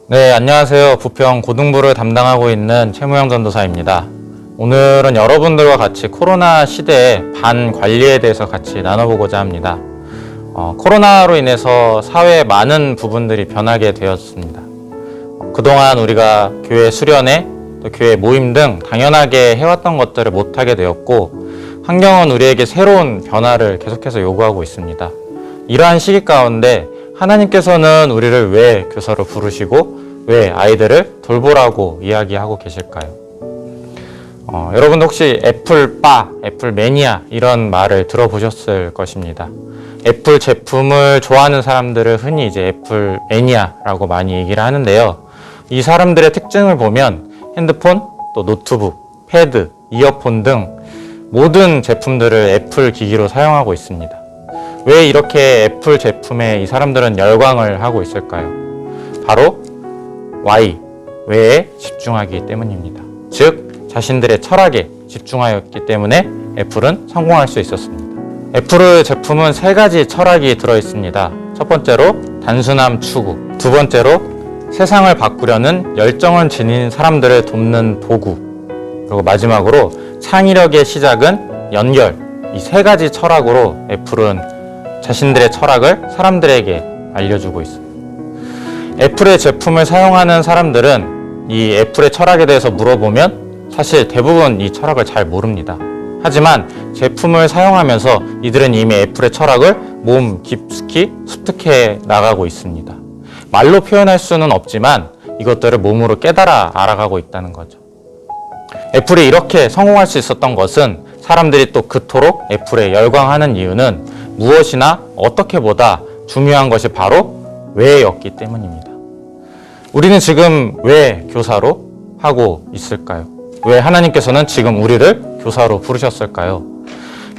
네, 안녕하세요. 부평 고등부를 담당하고 있는 최무영 전도사입니다. 오늘은 여러분들과 같이 코로나 시대의 반관리에 대해서 같이 나눠보고자 합니다. 코로나로 인해서 사회의 많은 부분들이 변하게 되었습니다. 그동안 우리가 교회 수련회, 또 교회 모임 등 당연하게 해왔던 것들을 못하게 되었고, 환경은 우리에게 새로운 변화를 계속해서 요구하고 있습니다. 이러한 시기 가운데 하나님께서는 우리를 왜 교사로 부르시고 왜 아이들을 돌보라고 이야기하고 계실까요? 여러분도 혹시 애플바, 애플매니아 이런 말을 들어보셨을 것입니다. 애플 제품을 좋아하는 사람들을 흔히 이제 애플매니아라고 많이 얘기를 하는데요. 이 사람들의 특징을 보면 핸드폰, 또 노트북, 패드, 이어폰 등 모든 제품들을 애플 기기로 사용하고 있습니다. 왜 이렇게 애플 제품에 이 사람들은 열광을 하고 있을까요? 바로 Y, 왜에 집중하기 때문입니다. 즉, 자신들의 철학에 집중하였기 때문에 애플은 성공할 수 있었습니다. 애플의 제품은 3가지 철학이 들어있습니다. 첫 번째로 단순함 추구, 두 번째로 세상을 바꾸려는 열정을 지닌 사람들을 돕는 도구, 그리고 마지막으로 창의력의 시작은 연결. 이 3가지 철학으로 애플은 자신들의 철학을 사람들에게 알려주고 있습니다. 애플의 제품을 사용하는 사람들은 이 애플의 철학에 대해서 물어보면 사실 대부분 이 철학을 잘 모릅니다. 하지만 제품을 사용하면서 이들은 이미 애플의 철학을 몸 깊숙이 습득해 나가고 있습니다. 말로 표현할 수는 없지만 이것들을 몸으로 깨달아 알아가고 있다는 거죠. 애플이 이렇게 성공할 수 있었던 것은 사람들이 또 그토록 애플에 열광하는 이유는 무엇이나 어떻게 보다 중요한 것이 바로 왜였기 때문입니다. 우리는 지금 왜 교사로 하고 있을까요? 왜 하나님께서는 지금 우리를 교사로 부르셨을까요?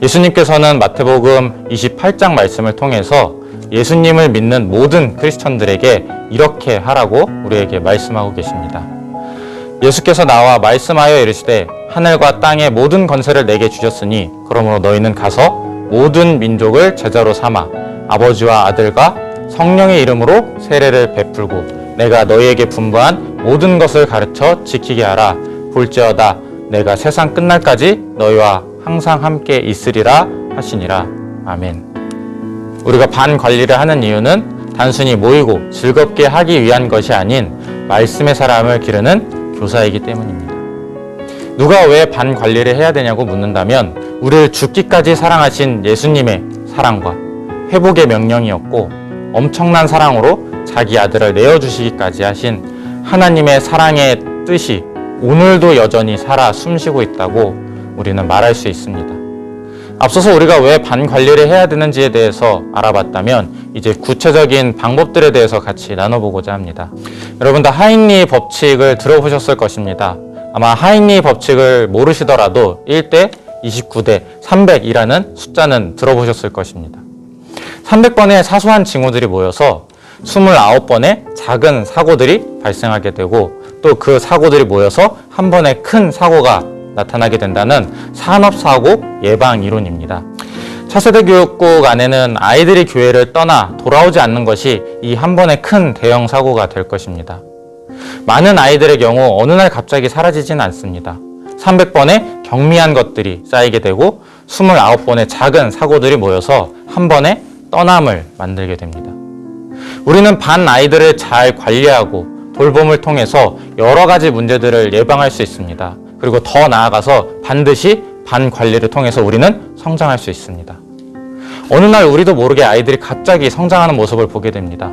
예수님께서는 마태복음 28장 말씀을 통해서 예수님을 믿는 모든 크리스천들에게 이렇게 하라고 우리에게 말씀하고 계십니다. 예수께서 나와 말씀하여 이르시되 하늘과 땅의 모든 권세를 내게 주셨으니 그러므로 너희는 가서 모든 민족을 제자로 삼아 아버지와 아들과 성령의 이름으로 세례를 베풀고 내가 너희에게 분부한 모든 것을 가르쳐 지키게 하라. 볼지어다 내가 세상 끝날까지 너희와 항상 함께 있으리라 하시니라. 아멘. 우리가 반관리를 하는 이유는 단순히 모이고 즐겁게 하기 위한 것이 아닌 말씀의 사람을 기르는 교사이기 때문입니다. 누가 왜 반관리를 해야 되냐고 묻는다면 우리를 죽기까지 사랑하신 예수님의 사랑과 회복의 명령이었고 엄청난 사랑으로 자기 아들을 내어주시기까지 하신 하나님의 사랑의 뜻이 오늘도 여전히 살아 숨쉬고 있다고 우리는 말할 수 있습니다. 앞서서 우리가 왜 반관리를 해야 되는지에 대해서 알아봤다면 이제 구체적인 방법들에 대해서 같이 나눠보고자 합니다. 여러분 다 하인리 법칙을 들어보셨을 것입니다. 아마 하인리 법칙을 모르시더라도 1대 29대 300이라는 숫자는 들어보셨을 것입니다. 300번의 사소한 징후들이 모여서 29번의 작은 사고들이 발생하게 되고 또 그 사고들이 모여서 한 번의 큰 사고가 나타나게 된다는 산업사고 예방 이론입니다. 차세대 교육국 안에는 아이들이 교회를 떠나 돌아오지 않는 것이 이 한 번의 큰 대형 사고가 될 것입니다. 많은 아이들의 경우 어느 날 갑자기 사라지진 않습니다. 300번의 경미한 것들이 쌓이게 되고 29번의 작은 사고들이 모여서 한 번의 떠남을 만들게 됩니다. 우리는 반 아이들을 잘 관리하고 돌봄을 통해서 여러 가지 문제들을 예방할 수 있습니다. 그리고 더 나아가서 반드시 반 관리를 통해서 우리는 성장할 수 있습니다. 어느 날 우리도 모르게 아이들이 갑자기 성장하는 모습을 보게 됩니다.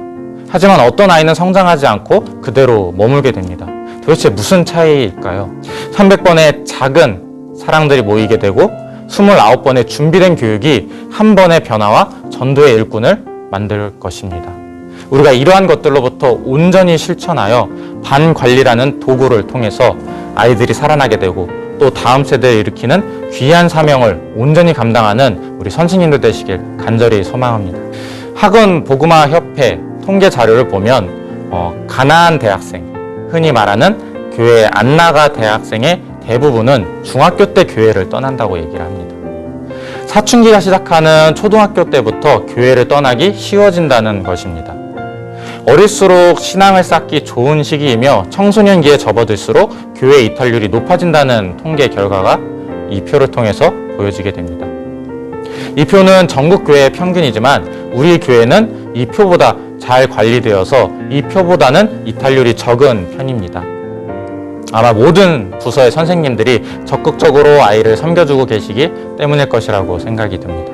하지만 어떤 아이는 성장하지 않고 그대로 머물게 됩니다. 도대체 무슨 차이일까요? 300번의 작은 사랑들이 모이게 되고 29번의 준비된 교육이 한 번의 변화와 전도의 일꾼을 만들 것입니다. 우리가 이러한 것들로부터 온전히 실천하여 반관리라는 도구를 통해서 아이들이 살아나게 되고 또 다음 세대를 일으키는 귀한 사명을 온전히 감당하는 우리 선생님들 되시길 간절히 소망합니다. 학원 복음화 협회 통계 자료를 보면 가나안 대학생, 흔히 말하는 교회 안 나가 대학생의 대부분은 중학교 때 교회를 떠난다고 얘기를 합니다. 사춘기가 시작하는 초등학교 때부터 교회를 떠나기 쉬워진다는 것입니다. 어릴수록 신앙을 쌓기 좋은 시기이며 청소년기에 접어들수록 교회 이탈률이 높아진다는 통계 결과가 이 표를 통해서 보여지게 됩니다. 이 표는 전국 교회의 평균이지만 우리 교회는 이 표보다 잘 관리되어서 이 표보다는 이탈률이 적은 편입니다. 아마 모든 부서의 선생님들이 적극적으로 아이를 섬겨주고 계시기 때문일 것이라고 생각이 듭니다.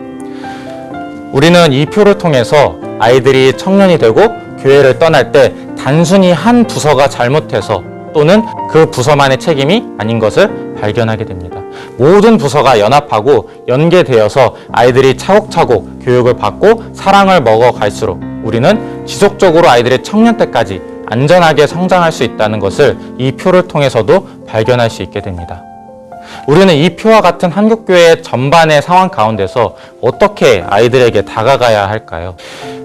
우리는 이 표를 통해서 아이들이 청년이 되고 교회를 떠날 때 단순히 한 부서가 잘못해서 또는 그 부서만의 책임이 아닌 것을 발견하게 됩니다. 모든 부서가 연합하고 연계되어서 아이들이 차곡차곡 교육을 받고 사랑을 먹어갈수록 우리는 지속적으로 아이들의 청년 때까지 안전하게 성장할 수 있다는 것을 이 표를 통해서도 발견할 수 있게 됩니다. 우리는 이 표와 같은 한국교회 전반의 상황 가운데서 어떻게 아이들에게 다가가야 할까요?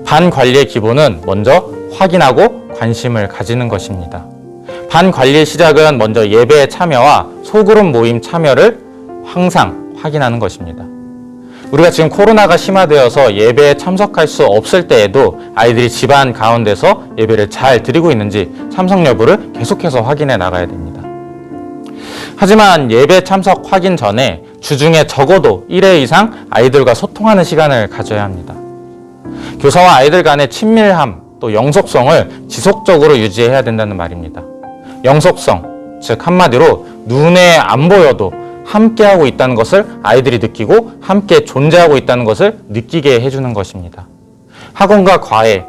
반 관리의 기본은 먼저 확인하고 관심을 가지는 것입니다. 반 관리의 시작은 먼저 예배에 참여와 소그룹 모임 참여를 항상 확인하는 것입니다. 우리가 지금 코로나가 심화되어서 예배에 참석할 수 없을 때에도 아이들이 집안 가운데서 예배를 잘 드리고 있는지 참석 여부를 계속해서 확인해 나가야 됩니다. 하지만 예배 참석 확인 전에 주중에 적어도 1회 이상 아이들과 소통하는 시간을 가져야 합니다. 교사와 아이들 간의 친밀함 또 영속성을 지속적으로 유지해야 된다는 말입니다. 영속성, 즉 한마디로 눈에 안 보여도 함께하고 있다는 것을 아이들이 느끼고 함께 존재하고 있다는 것을 느끼게 해주는 것입니다. 학원과 과외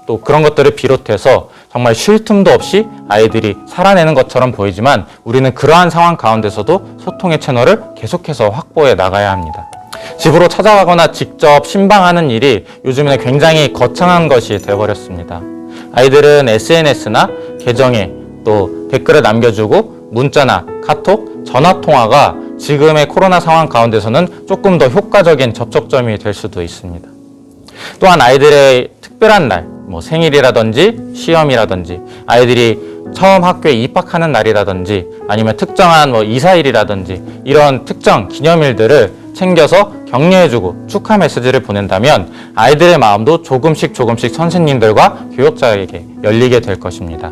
또 그런 것들을 비롯해서 정말 쉴 틈도 없이 아이들이 살아내는 것처럼 보이지만 우리는 그러한 상황 가운데서도 소통의 채널을 계속해서 확보해 나가야 합니다. 집으로 찾아가거나 직접 신방하는 일이 요즘에는 굉장히 거창한 것이 되어버렸습니다. 아이들은 SNS나 계정에 또 댓글을 남겨주고 문자나 카톡, 전화통화가 지금의 코로나 상황 가운데서는 조금 더 효과적인 접촉점이 될 수도 있습니다. 또한 아이들의 특별한 날, 생일이라든지 시험이라든지 아이들이 처음 학교에 입학하는 날이라든지 아니면 특정한 이사일이라든지 이런 특정 기념일들을 챙겨서 격려해주고 축하 메시지를 보낸다면 아이들의 마음도 조금씩 선생님들과 교육자에게 열리게 될 것입니다.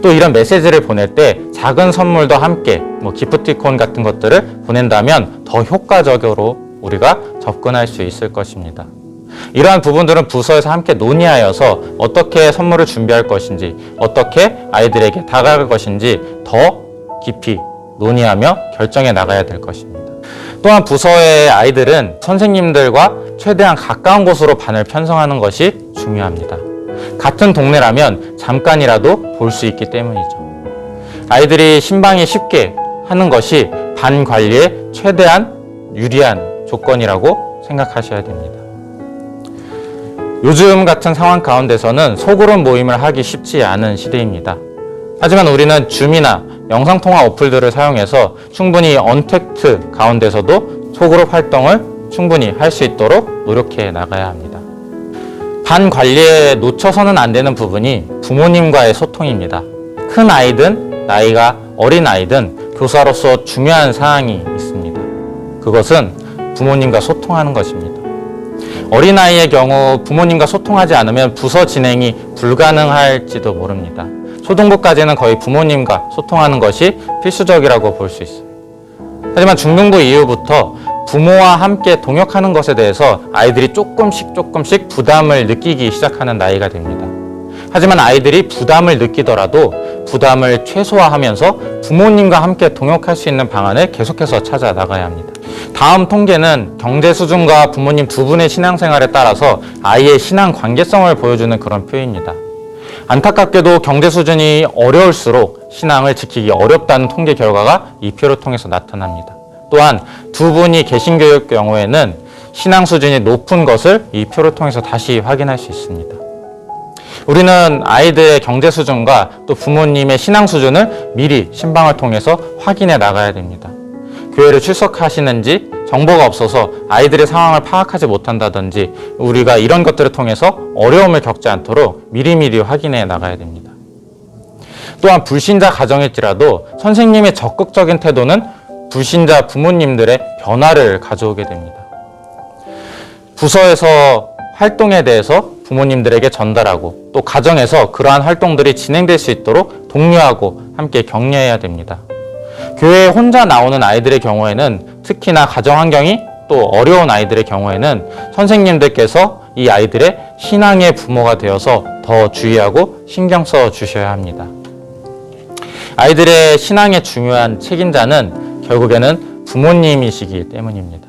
또 이런 메시지를 보낼 때 작은 선물도 함께 기프티콘 같은 것들을 보낸다면 더 효과적으로 우리가 접근할 수 있을 것입니다. 이러한 부분들은 부서에서 함께 논의하여서 어떻게 선물을 준비할 것인지 어떻게 아이들에게 다가갈 것인지 더 깊이 논의하며 결정해 나가야 될 것입니다. 또한 부서의 아이들은 선생님들과 최대한 가까운 곳으로 반을 편성하는 것이 중요합니다. 같은 동네라면 잠깐이라도 볼 수 있기 때문이죠. 아이들이 신방이 쉽게 하는 것이 반 관리에 최대한 유리한 조건이라고 생각하셔야 됩니다. 요즘 같은 상황 가운데서는 소그룹 모임을 하기 쉽지 않은 시대입니다. 하지만 우리는 줌이나 영상통화 어플들을 사용해서 충분히 언택트 가운데서도 소그룹 활동을 충분히 할 수 있도록 노력해 나가야 합니다. 반 관리에 놓쳐서는 안 되는 부분이 부모님과의 소통입니다. 큰 아이든 나이가 어린 아이든 교사로서 중요한 사항이 있습니다. 그것은 부모님과 소통하는 것입니다. 어린아이의 경우 부모님과 소통하지 않으면 부서 진행이 불가능할지도 모릅니다. 초등부까지는 거의 부모님과 소통하는 것이 필수적이라고 볼 수 있어요. 하지만 중등부 이후부터 부모와 함께 동역하는 것에 대해서 아이들이 조금씩 부담을 느끼기 시작하는 나이가 됩니다. 하지만 아이들이 부담을 느끼더라도 부담을 최소화하면서 부모님과 함께 동역할 수 있는 방안을 계속해서 찾아 나가야 합니다. 다음 통계는 경제 수준과 부모님 두 분의 신앙생활에 따라서 아이의 신앙 관계성을 보여주는 그런 표입니다. 안타깝게도 경제 수준이 어려울수록 신앙을 지키기 어렵다는 통계 결과가 이 표를 통해서 나타납니다. 또한 두 분이 개신교의 경우에는 신앙 수준이 높은 것을 이 표를 통해서 다시 확인할 수 있습니다. 우리는 아이들의 경제 수준과 또 부모님의 신앙 수준을 미리 신방을 통해서 확인해 나가야 됩니다. 교회를 출석하시는지 정보가 없어서 아이들의 상황을 파악하지 못한다든지 우리가 이런 것들을 통해서 어려움을 겪지 않도록 미리미리 확인해 나가야 됩니다. 또한 불신자 가정일지라도 선생님의 적극적인 태도는 불신자 부모님들의 변화를 가져오게 됩니다. 부서에서 활동에 대해서 부모님들에게 전달하고 또 가정에서 그러한 활동들이 진행될 수 있도록 독려하고 함께 격려해야 됩니다. 교회에 혼자 나오는 아이들의 경우에는 특히나 가정 환경이 또 어려운 아이들의 경우에는 선생님들께서 이 아이들의 신앙의 부모가 되어서 더 주의하고 신경 써 주셔야 합니다. 아이들의 신앙의 중요한 책임자는 결국에는 부모님이시기 때문입니다.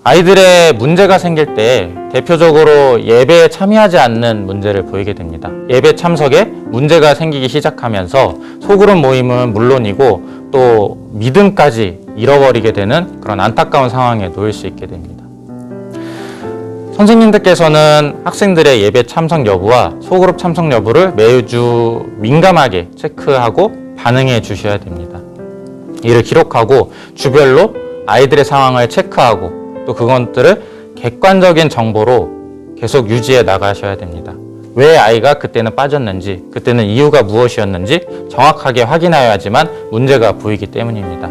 아이들의 문제가 생길 때 대표적으로 예배에 참여하지 않는 문제를 보이게 됩니다. 예배 참석에 문제가 생기기 시작하면서 소그룹 모임은 물론이고 또 믿음까지 잃어버리게 되는 그런 안타까운 상황에 놓일 수 있게 됩니다. 선생님들께서는 학생들의 예배 참석 여부와 소그룹 참석 여부를 매주 민감하게 체크하고 반응해 주셔야 됩니다. 이를 기록하고 주별로 아이들의 상황을 체크하고 또 그것들을 객관적인 정보로 계속 유지해 나가셔야 됩니다. 왜 아이가 그때는 빠졌는지, 그때는 이유가 무엇이었는지 정확하게 확인하여야지만 문제가 보이기 때문입니다.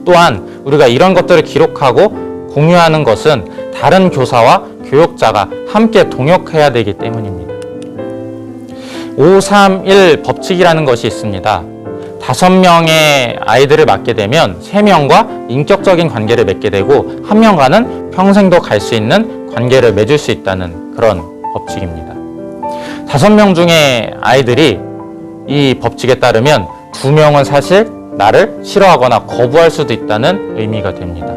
또한 우리가 이런 것들을 기록하고 공유하는 것은 다른 교사와 교육자가 함께 동역해야 되기 때문입니다. 531 법칙이라는 것이 있습니다. 5명의 아이들을 맡게 되면 3명과 인격적인 관계를 맺게 되고 1명과는 평생도 갈 수 있는 관계를 맺을 수 있다는 그런 법칙입니다. 5명 중에 아이들이 이 법칙에 따르면 2명은 사실 나를 싫어하거나 거부할 수도 있다는 의미가 됩니다.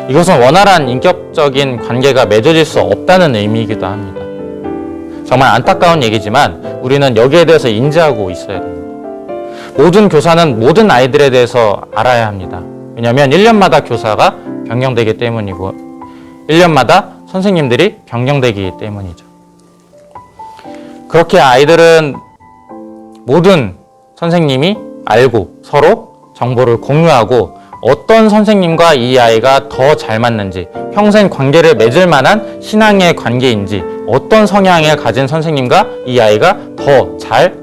이것은 원활한 인격적인 관계가 맺어질 수 없다는 의미이기도 합니다. 정말 안타까운 얘기지만 우리는 여기에 대해서 인지하고 있어야 됩니다. 모든 교사는 모든 아이들에 대해서 알아야 합니다. 왜냐하면 1년마다 교사가 변경되기 때문이고 1년마다 선생님들이 변경되기 때문이죠. 그렇게 아이들은 모든 선생님이 알고 서로 정보를 공유하고 어떤 선생님과 이 아이가 더 잘 맞는지, 평생 관계를 맺을 만한 신앙의 관계인지, 어떤 성향을 가진 선생님과 이 아이가 더 잘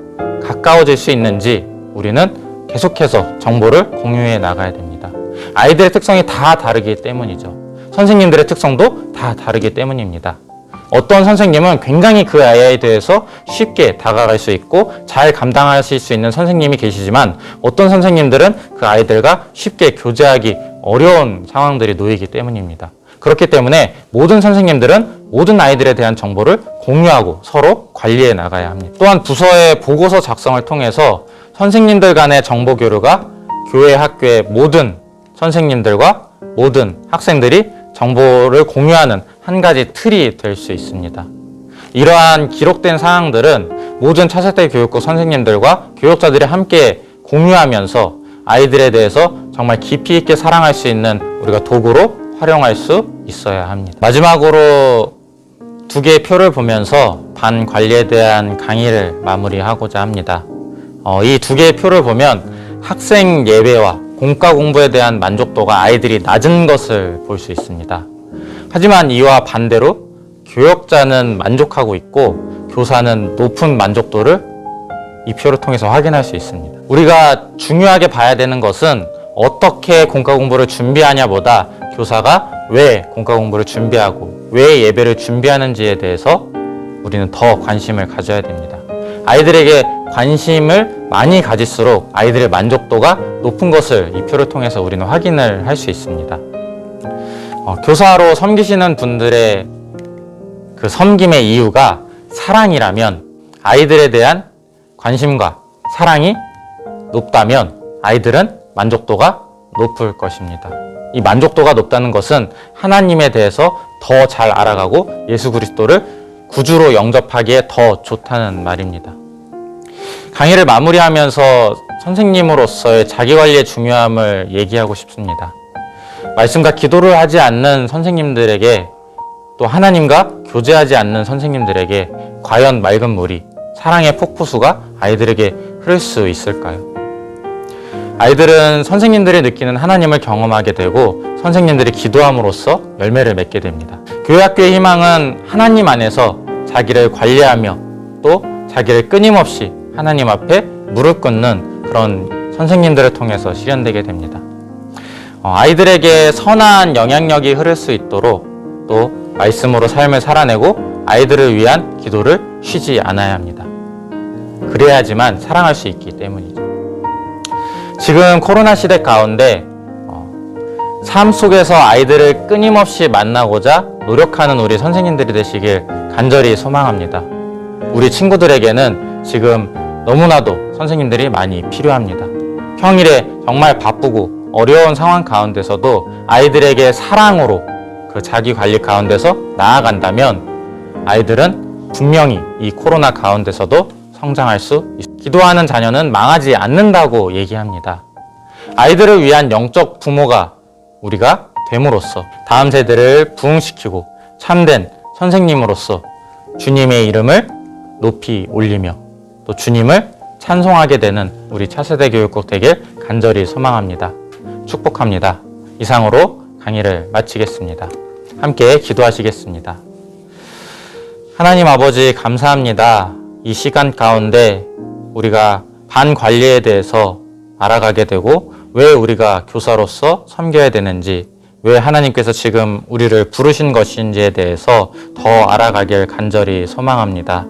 가까워질 수 있는지 우리는 계속해서 정보를 공유해 나가야 됩니다. 아이들의 특성이 다 다르기 때문이죠. 선생님들의 특성도 다 다르기 때문입니다. 어떤 선생님은 굉장히 그 아이에 대해서 쉽게 다가갈 수 있고 잘 감당하실 수 있는 선생님이 계시지만 어떤 선생님들은 그 아이들과 쉽게 교제하기 어려운 상황들이 놓이기 때문입니다. 그렇기 때문에 모든 선생님들은 모든 아이들에 대한 정보를 공유하고 서로 관리해 나가야 합니다. 또한 부서의 보고서 작성을 통해서 선생님들 간의 정보 교류가 교회 학교의 모든 선생님들과 모든 학생들이 정보를 공유하는 한 가지 틀이 될 수 있습니다. 이러한 기록된 사항들은 모든 차세대 교육국 선생님들과 교육자들이 함께 공유하면서 아이들에 대해서 정말 깊이 있게 사랑할 수 있는 우리가 도구로 활용할 수 있어야 합니다. 마지막으로 2개의 표를 보면서 반 관리에 대한 강의를 마무리하고자 합니다. 이 2개의 표를 보면 학생 예배와 공과 공부에 대한 만족도가 아이들이 낮은 것을 볼 수 있습니다. 하지만 이와 반대로 교역자는 만족하고 있고 교사는 높은 만족도를 이 표를 통해서 확인할 수 있습니다. 우리가 중요하게 봐야 되는 것은 어떻게 공과 공부를 준비하냐보다 교사가 왜 공과 공부를 준비하고 왜 예배를 준비하는지에 대해서 우리는 더 관심을 가져야 됩니다. 아이들에게 관심을 많이 가질수록 아이들의 만족도가 높은 것을 이 표를 통해서 우리는 확인을 할 수 있습니다. 교사로 섬기시는 분들의 그 섬김의 이유가 사랑이라면 아이들에 대한 관심과 사랑이 높다면 아이들은 만족도가 높을 것입니다. 이 만족도가 높다는 것은 하나님에 대해서 더 잘 알아가고 예수 그리스도를 구주로 영접하기에 더 좋다는 말입니다. 강의를 마무리하면서 선생님으로서의 자기관리의 중요함을 얘기하고 싶습니다. 말씀과 기도를 하지 않는 선생님들에게 또 하나님과 교제하지 않는 선생님들에게 과연 맑은 물이 사랑의 폭포수가 아이들에게 흐를 수 있을까요? 아이들은 선생님들이 느끼는 하나님을 경험하게 되고 선생님들이 기도함으로써 열매를 맺게 됩니다. 교회학교의 희망은 하나님 안에서 자기를 관리하며 또 자기를 끊임없이 하나님 앞에 무릎 꿇는 그런 선생님들을 통해서 실현되게 됩니다. 아이들에게 선한 영향력이 흐를 수 있도록 또 말씀으로 삶을 살아내고 아이들을 위한 기도를 쉬지 않아야 합니다. 그래야지만 사랑할 수 있기 때문이죠. 지금 코로나 시대 가운데 삶 속에서 아이들을 끊임없이 만나고자 노력하는 우리 선생님들이 되시길 간절히 소망합니다. 우리 친구들에게는 지금 너무나도 선생님들이 많이 필요합니다. 평일에 정말 바쁘고 어려운 상황 가운데서도 아이들에게 사랑으로 그 자기 관리 가운데서 나아간다면 아이들은 분명히 이 코로나 가운데서도 성장할 수 있습니다. 기도하는 자녀는 망하지 않는다고 얘기합니다. 아이들을 위한 영적 부모가 우리가 됨으로써 다음 세대를 부흥시키고 참된 선생님으로서 주님의 이름을 높이 올리며 또 주님을 찬송하게 되는 우리 차세대 교육국 되길 간절히 소망합니다. 축복합니다. 이상으로 강의를 마치겠습니다. 함께 기도하시겠습니다. 하나님 아버지 감사합니다. 이 시간 가운데 우리가 반 관리에 대해서 알아가게 되고 왜 우리가 교사로서 섬겨야 되는지, 왜 하나님께서 지금 우리를 부르신 것인지에 대해서 더 알아가길 간절히 소망합니다.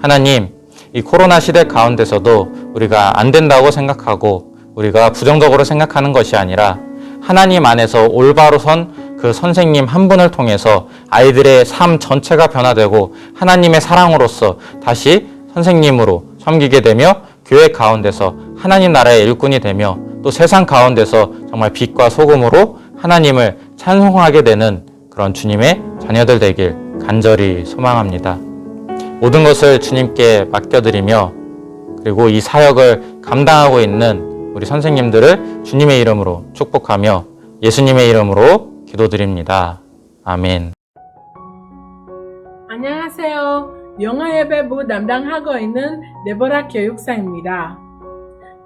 하나님, 이 코로나 시대 가운데서도 우리가 안 된다고 생각하고 우리가 부정적으로 생각하는 것이 아니라 하나님 안에서 올바로 선 그 선생님 한 분을 통해서 아이들의 삶 전체가 변화되고 하나님의 사랑으로서 다시 선생님으로 섬기게 되며 교회 가운데서 하나님 나라의 일꾼이 되며 또 세상 가운데서 정말 빛과 소금으로 하나님을 찬송하게 되는 그런 주님의 자녀들 되길 간절히 소망합니다. 모든 것을 주님께 맡겨드리며 그리고 이 사역을 감당하고 있는 우리 선생님들을 주님의 이름으로 축복하며 예수님의 이름으로 기도드립니다. 아멘. 안녕하세요. 영어예배부 담당하고 있는 데보라 교육사입니다.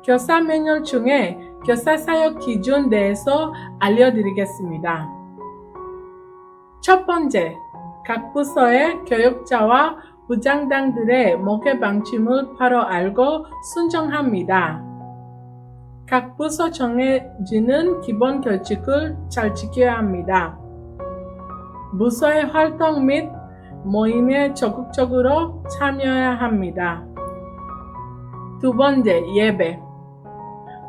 교사 매뉴얼 중에 교사 사역 기준 대해서 알려드리겠습니다. 첫 번째, 각 부서의 교육자와 부장단들의 목회 방침을 바로 알고 순종합니다. 각 부서 정해지는 기본 규칙을 잘 지켜야 합니다. 부서의 활동 및 모임에 적극적으로 참여해야 합니다. 두 번째, 예배.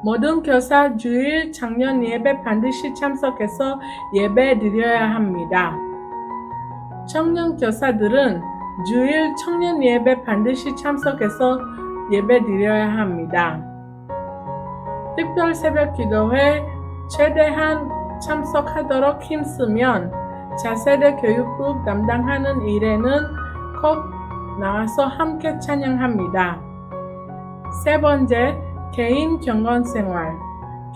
모든 교사 주일 창년 예배 반드시 참석해서 예배 드려야 합니다. 청년 교사들은 주일 청년 예배 반드시 참석해서 예배 드려야 합니다. 특별 새벽 기도회 최대한 참석하도록 힘쓰면 차세대 교육국 담당하는 일에는 꼭 나와서 함께 찬양합니다. 세 번째, 개인 경건 생활.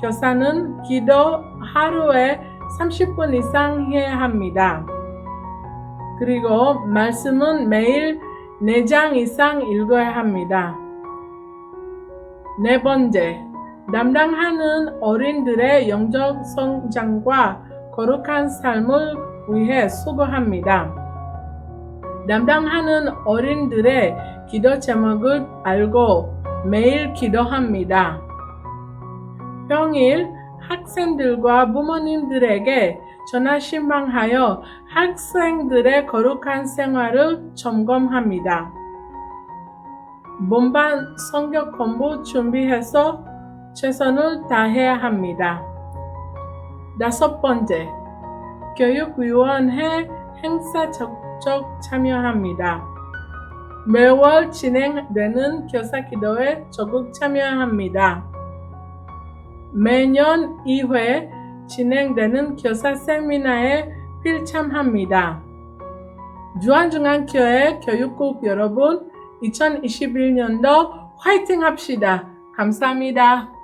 교사는 기도 하루에 30분 이상 해야 합니다. 그리고 말씀은 매일 4장 이상 읽어야 합니다. 네 번째, 담당하는 어린들의 영적 성장과 거룩한 삶을 위해 수고합니다. 담당하는 어린들의 기도 제목을 알고 매일 기도합니다. 평일 학생들과 부모님들에게 전화 신방하여 학생들의 거룩한 생활을 점검합니다. 본반 성경 공부 준비해서 최선을 다해야 합니다. 다섯 번째, 교육위원회 행사 적극 참여합니다. 매월 진행되는 교사 기도에 적극 참여합니다. 매년 2회 진행되는 교사 세미나에 필참합니다. 주안중앙교회 교육국 여러분, 2021년도 화이팅 합시다. 감사합니다.